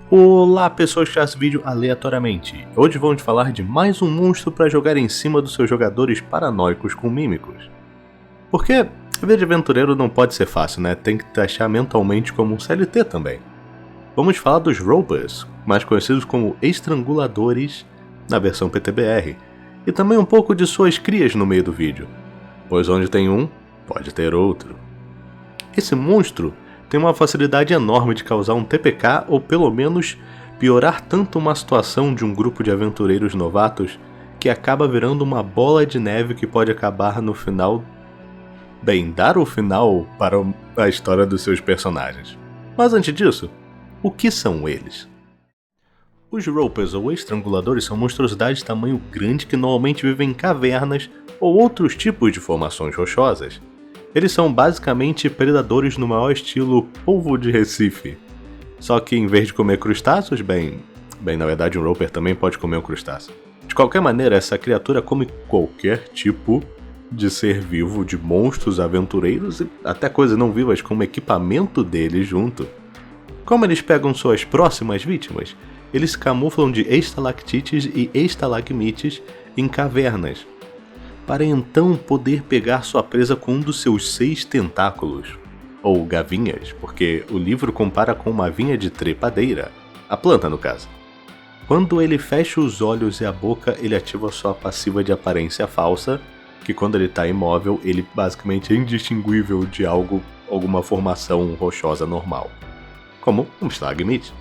Olá pessoas que assistem vídeo aleatoriamente. Hoje vamos falar de mais um monstro para jogar em cima dos seus jogadores paranoicos com mímicos. Porque a vida de aventureiro não pode ser fácil, né? Tem que taxar mentalmente como um CLT também. Vamos falar dos Ropers, mais conhecidos como estranguladores na versão PTBR, e também um pouco de suas crias no meio do vídeo, pois onde tem um, pode ter outro. Esse monstro tem uma facilidade enorme de causar um TPK ou pelo menos piorar tanto uma situação de um grupo de aventureiros novatos que acaba virando uma bola de neve que pode acabar no final, dar o final para a história dos seus personagens. Mas antes disso, o que são eles? Os Ropers ou estranguladores são monstruosidades de tamanho grande que normalmente vivem em cavernas ou outros tipos de formações rochosas. Eles são basicamente predadores no maior estilo polvo de Recife. Só que em vez de comer crustáceos, na verdade um Roper também pode comer um crustáceo. De qualquer maneira, essa criatura come qualquer tipo de ser vivo, de monstros aventureiros e até coisas não vivas como equipamento deles junto. Como eles pegam suas próximas vítimas? Eles se camuflam de estalactites e estalagmites em cavernas, para então poder pegar sua presa com um dos seus 6 tentáculos, ou gavinhas, porque o livro compara com uma vinha de trepadeira, a planta no caso. Quando ele fecha os olhos e a boca, ele ativa sua passiva de aparência falsa, que quando ele está imóvel, ele basicamente é indistinguível de alguma formação rochosa normal, como um estalagmite.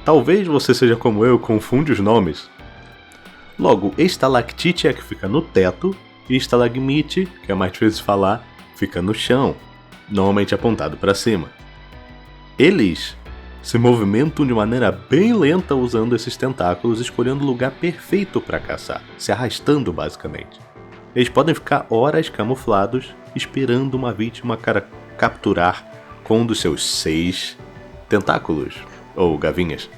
Talvez você seja como eu, confunde os nomes. Logo, estalactite é a que fica no teto, e estalagmite, que é mais difícil de falar, fica no chão, normalmente apontado para cima. Eles se movimentam de maneira bem lenta usando esses tentáculos, escolhendo o lugar perfeito para caçar, se arrastando basicamente. Eles podem ficar horas camuflados, esperando uma vítima capturar com um dos seus 6 tentáculos, ou gavinhas.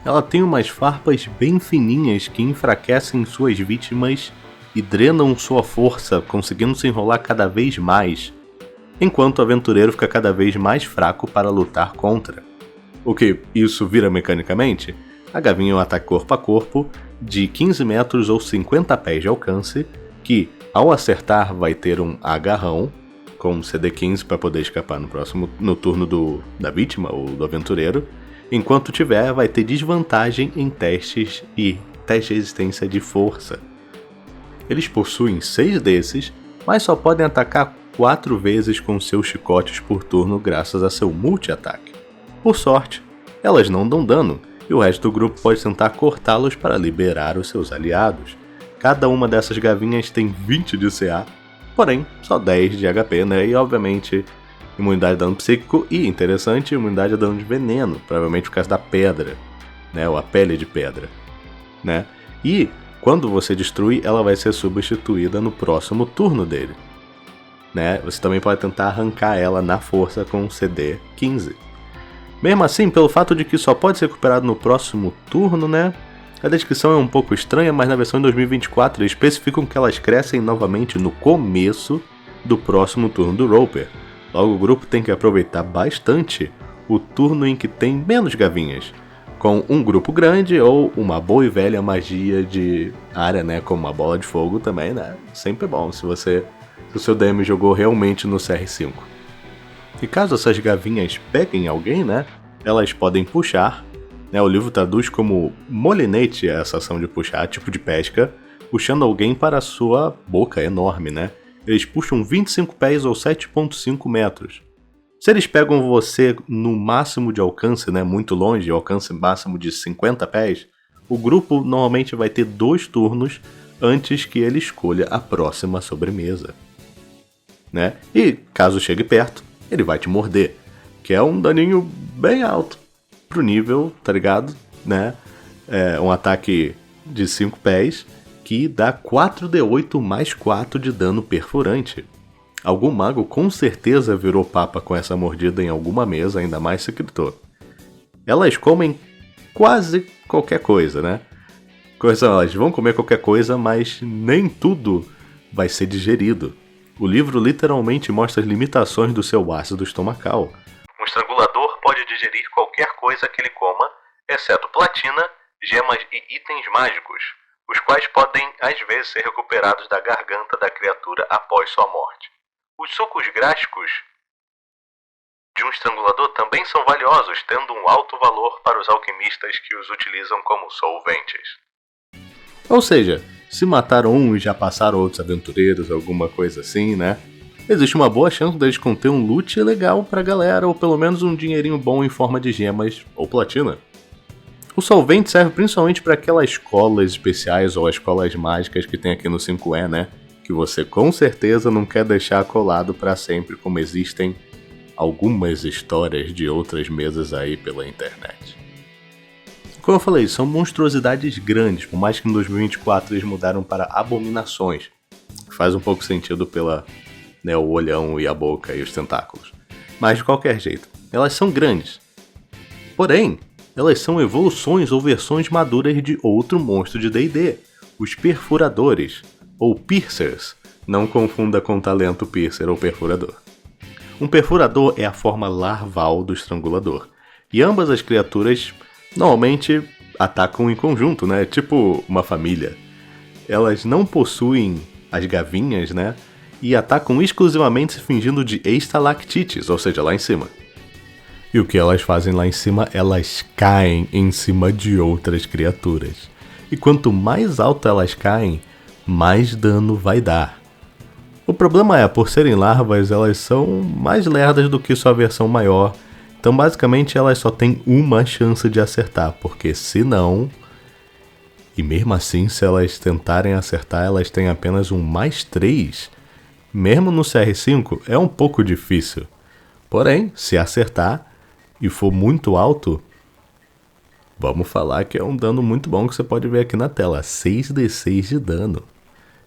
Ela tem umas farpas bem fininhas que enfraquecem suas vítimas e drenam sua força, conseguindo se enrolar cada vez mais, enquanto o aventureiro fica cada vez mais fraco para lutar contra. O que isso vira mecanicamente? A gavinha é um ataque corpo a corpo de 15 metros ou 50 pés de alcance, que ao acertar vai ter um agarrão, com CD15 para poder escapar no turno da vítima ou do aventureiro. Enquanto tiver, vai ter desvantagem em testes e teste de resistência de força. Eles possuem 6 desses, mas só podem atacar 4 vezes com seus chicotes por turno graças a seu multi-ataque. Por sorte, elas não dão dano, e o resto do grupo pode tentar cortá-los para liberar os seus aliados. Cada uma dessas gavinhas tem 20 de CA, porém só 10 de HP, né? E obviamente imunidade a dano psíquico e, interessante, imunidade a dano de veneno, provavelmente por causa da pedra, né, ou a pele de pedra, né? E quando você destrui, ela vai ser substituída no próximo turno dele, né? Você também pode tentar arrancar ela na força com CD 15. Mesmo assim, pelo fato de que só pode ser recuperado no próximo turno, né? A descrição é um pouco estranha, mas na versão de 2024 eles especificam que elas crescem novamente no começo do próximo turno do Roper. Logo, o grupo tem que aproveitar bastante o turno em que tem menos gavinhas, com um grupo grande ou uma boa e velha magia de área, né, como uma bola de fogo também, né, sempre bom se o seu DM jogou realmente no CR5. E caso essas gavinhas peguem alguém, né, elas podem puxar, né, o livro traduz como molinete essa ação de puxar, tipo de pesca, puxando alguém para a sua boca enorme, né. Eles puxam 25 pés ou 7,5 metros. Se eles pegam você no máximo de alcance, né, muito longe, alcance máximo de 50 pés, o grupo normalmente vai ter 2 turnos antes que ele escolha a próxima sobremesa, né? E caso chegue perto, ele vai te morder, que é um daninho bem alto pro nível, tá ligado? Né? É um ataque de 5 pés, que dá 4d8 mais 4 de dano perfurante. Algum mago com certeza virou papa com essa mordida em alguma mesa, ainda mais se gritou. Elas comem quase qualquer coisa, né? Elas vão comer qualquer coisa, mas nem tudo vai ser digerido. O livro literalmente mostra as limitações do seu ácido estomacal. Um estrangulador pode pode digerir qualquer coisa que ele coma, exceto platina, gemas e itens mágicos, os quais podem às vezes ser recuperados da garganta da criatura após sua morte. Os sucos gástricos de um estrangulador também são valiosos, tendo um alto valor para os alquimistas que os utilizam como solventes. Ou seja, se mataram um e já passaram outros aventureiros, alguma coisa assim, né? Existe uma boa chance deles conter um loot legal pra galera, ou pelo menos um dinheirinho bom em forma de gemas ou platina. O solvente serve principalmente para aquelas escolas especiais ou as escolas mágicas que tem aqui no 5E, né? Que você com certeza não quer deixar colado para sempre, como existem algumas histórias de outras mesas aí pela internet. Como eu falei, são monstruosidades grandes, por mais que em 2024 eles mudaram para abominações. Faz um pouco sentido pela, né, o olhão e a boca e os tentáculos. Mas de qualquer jeito, elas são grandes. Porém, elas são evoluções ou versões maduras de outro monstro de D&D, os perfuradores, ou piercers. Não confunda com talento piercer ou perfurador. Um perfurador é a forma larval do estrangulador, e ambas as criaturas normalmente atacam em conjunto, né? Tipo uma família. Elas não possuem as gavinhas, né? E atacam exclusivamente se fingindo de estalactites, ou seja, lá em cima. E o que elas fazem lá em cima? Elas caem em cima de outras criaturas. E quanto mais alto elas caem, mais dano vai dar. O problema é, por serem larvas, elas são mais lerdas do que sua versão maior. Então, basicamente, elas só têm uma chance de acertar, porque se não... E mesmo assim, se elas tentarem acertar, elas têm apenas um +3. Mesmo no CR5, é um pouco difícil. Porém, se acertar e for muito alto, vamos falar que é um dano muito bom que você pode ver aqui na tela. 6d6 de dano.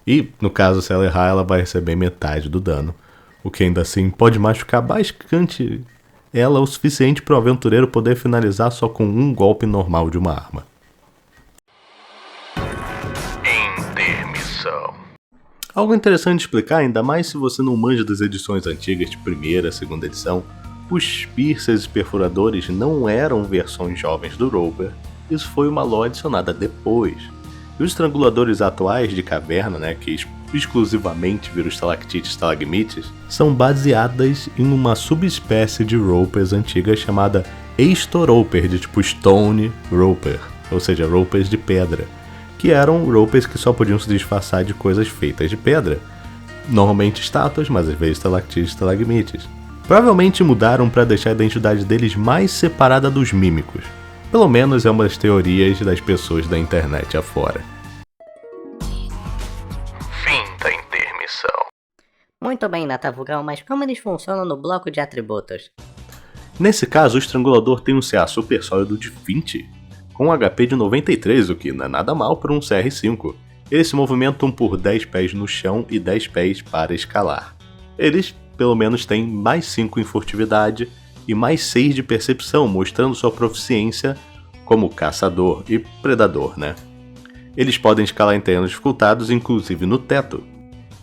E, no caso, se ela errar, ela vai receber metade do dano. O que ainda assim pode machucar bastante ela o suficiente para o aventureiro poder finalizar só com um golpe normal de uma arma. Intermissão. Algo interessante de explicar, ainda mais se você não manja das edições antigas de primeira, segunda edição, os piercers e perfuradores não eram versões jovens do Roper, isso foi uma lore adicionada depois. E os estranguladores atuais de caverna, né, que exclusivamente viram estalactites e estalagmites, são baseadas em uma subespécie de Ropers antigas chamada Eistoroper, de tipo Stone Roper, ou seja, Ropers de pedra, que eram Ropers que só podiam se disfarçar de coisas feitas de pedra, normalmente estátuas, mas às vezes estalactites e estalagmites. Provavelmente mudaram para deixar a identidade deles mais separada dos mímicos. Pelo menos é uma das teorias das pessoas da internet afora. Fim da intermissão. Muito bem, Natavugão, mas como eles funcionam no bloco de atributos? Nesse caso, o estrangulador tem um CA super sólido de 20, com um HP de 93, o que não é nada mal para um CR5. Eles se movimentam por 10 pés no chão e 10 pés para escalar. Eles, pelo menos, têm +5 em furtividade e +6 de percepção, mostrando sua proficiência como caçador e predador, né? Eles podem escalar em terrenos dificultados, inclusive no teto.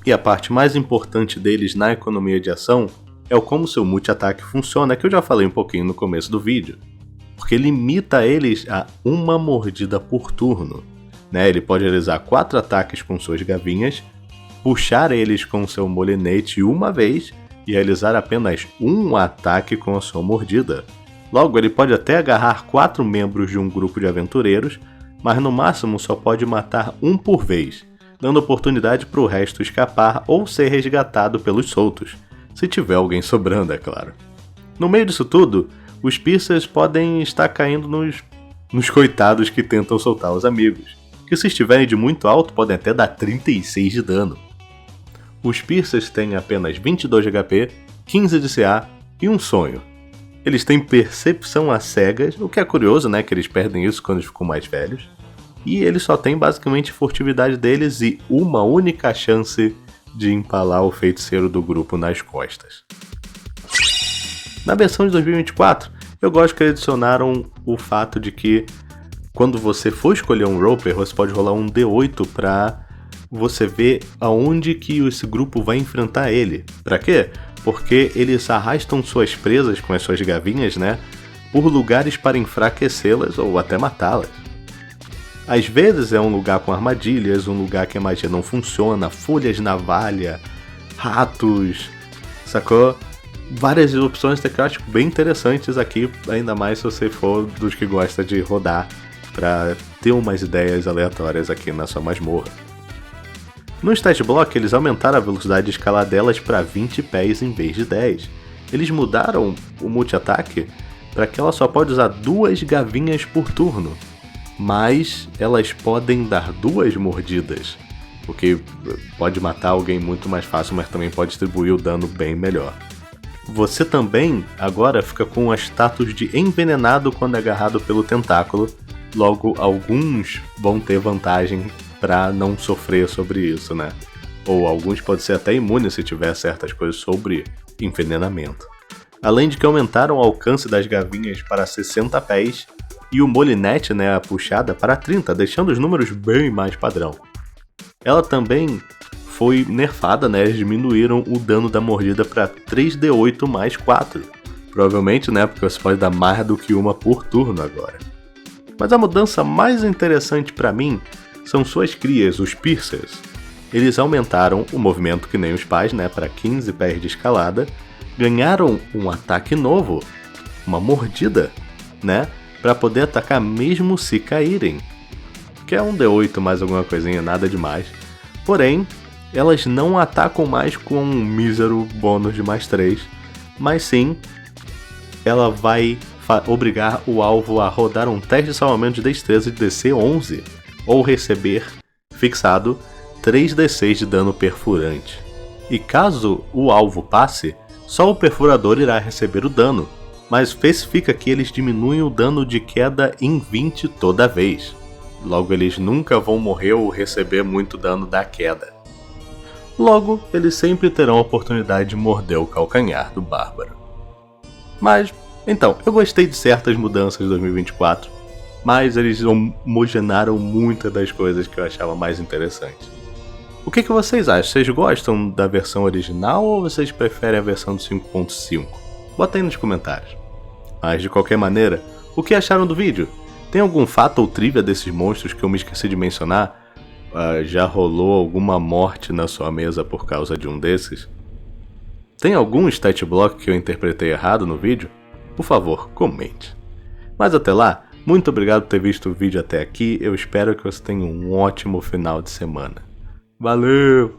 E a parte mais importante deles na economia de ação é o como seu multi-ataque funciona, que eu já falei um pouquinho no começo do vídeo. Porque limita eles a uma mordida por turno, né? Ele pode realizar 4 ataques com suas gavinhas, puxar eles com seu molinete uma vez e realizar apenas um ataque com a sua mordida. Logo, ele pode até agarrar 4 membros de um grupo de aventureiros, mas no máximo só pode matar um por vez, dando oportunidade para o resto escapar ou ser resgatado pelos soltos, se tiver alguém sobrando, é claro. No meio disso tudo, os piercers podem estar caindo nos coitados que tentam soltar os amigos, que se estiverem de muito alto podem até dar 36 de dano. Os piercers têm apenas 22 de HP, 15 de CA e um sonho. Eles têm percepção às cegas, o que é curioso, né, que eles perdem isso quando ficam mais velhos. E eles só têm basicamente a furtividade deles e uma única chance de empalar o feiticeiro do grupo nas costas. Na versão de 2024, eu gosto que eles adicionaram o fato de que quando você for escolher um Roper, você pode rolar um D8 para você ver aonde que esse grupo vai enfrentar ele. Pra quê? Porque eles arrastam suas presas com as suas gavinhas, né, por lugares para enfraquecê-las ou até matá-las. Às vezes é um lugar com armadilhas, um lugar que a magia não funciona, folhas de navalha, ratos, sacou? Várias opções que eu acho bem interessantes aqui, ainda mais se você for dos que gosta de rodar para ter umas ideias aleatórias aqui na sua masmorra. No Stat Block eles aumentaram a velocidade de escalar delas para 20 pés em vez de 10. Eles mudaram o multi-ataque para que ela só pode usar 2 gavinhas por turno, mas elas podem dar 2 mordidas, o que pode matar alguém muito mais fácil, mas também pode distribuir o dano bem melhor. Você também agora fica com o status de envenenado quando agarrado pelo tentáculo, logo alguns vão ter vantagem para não sofrer sobre isso, né? Ou alguns podem ser até imunes se tiver certas coisas sobre envenenamento. Além de que aumentaram o alcance das gavinhas para 60 pés e o molinete, né, a puxada, para 30, deixando os números bem mais padrão. Ela também foi nerfada, né? Eles diminuíram o dano da mordida para 3d8 mais 4. Provavelmente, né? Porque você pode dar mais do que uma por turno agora. Mas a mudança mais interessante para mim são suas crias, os Piercers. Eles aumentaram o movimento que nem os pais, né? Para 15 pés de escalada. Ganharam um ataque novo, uma mordida, né? Para poder atacar mesmo se caírem. Que é um d8 mais alguma coisinha, nada demais. Porém, elas não atacam mais com um mísero bônus de mais 3, mas sim, ela vai obrigar o alvo a rodar um teste de salvamento de destreza de DC 11, ou receber, fixado, 3d6 de dano perfurante. E caso o alvo passe, só o perfurador irá receber o dano, mas especifica que eles diminuem o dano de queda em 20 toda vez. Logo, eles nunca vão morrer ou receber muito dano da queda. Logo, eles sempre terão a oportunidade de morder o calcanhar do bárbaro. Mas, então, eu gostei de certas mudanças de 2024, mas eles homogenaram muitas das coisas que eu achava mais interessantes. O que vocês acham? Vocês gostam da versão original ou vocês preferem a versão do 5.5? Bota aí nos comentários. Mas, de qualquer maneira, o que acharam do vídeo? Tem algum fato ou trivia desses monstros que eu me esqueci de mencionar? Já rolou alguma morte na sua mesa por causa de um desses? Tem algum stat block que eu interpretei errado no vídeo? Por favor, comente. Mas até lá, muito obrigado por ter visto o vídeo até aqui, eu espero que você tenha um ótimo final de semana. Valeu!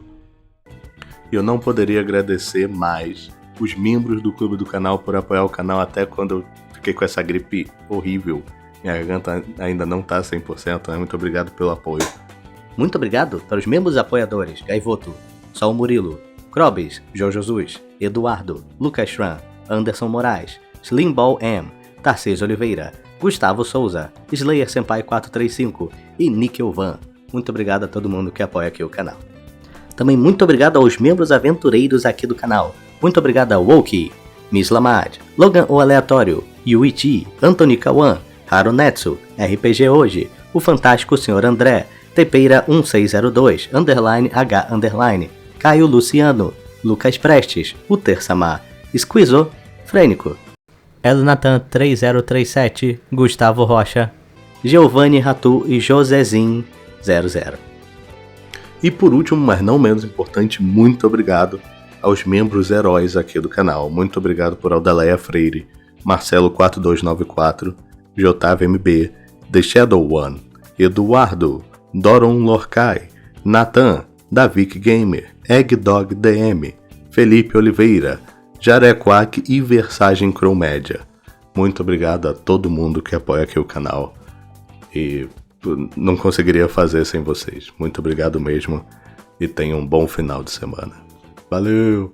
Eu não poderia agradecer mais os membros do clube do canal por apoiar o canal até quando eu fiquei com essa gripe horrível. Minha garganta ainda não tá 100%, né? Muito obrigado pelo apoio. Muito obrigado para os membros apoiadores Gaivoto, Sol Murilo, Crobis, João Jesus, Eduardo, Lucas Schran, Anderson Moraes, Slimball M, Tarcísio Oliveira, Gustavo Souza, Slayer Senpai 435 e Nickel Van. Muito obrigado a todo mundo que apoia aqui o canal. Também muito obrigado aos membros aventureiros aqui do canal. Muito obrigado a Woki, Miss Lamad, Logan o Aleatório, Yuichi, Anthony Kawan, Harunetsu, RPG Hoje, o Fantástico Sr. André, Tepeira 1602, underline H, underline, Caio Luciano, Lucas Prestes, o Terçamar, Squizo, Frênico, Elnatan 3037, Gustavo Rocha, Giovanni Ratu e Josézin 00. E por último, mas não menos importante, muito obrigado aos membros heróis aqui do canal. Muito obrigado por Aldaleia Freire, Marcelo 4294, JVMB, The Shadow One, Eduardo, Doron Lorcai, Nathan, Davik Gamer, Eggdog DM, Felipe Oliveira, Jarequac e Versagem Cromédia. Muito obrigado a todo mundo que apoia aqui o canal. E não conseguiria fazer sem vocês. Muito obrigado mesmo e tenham um bom final de semana. Valeu!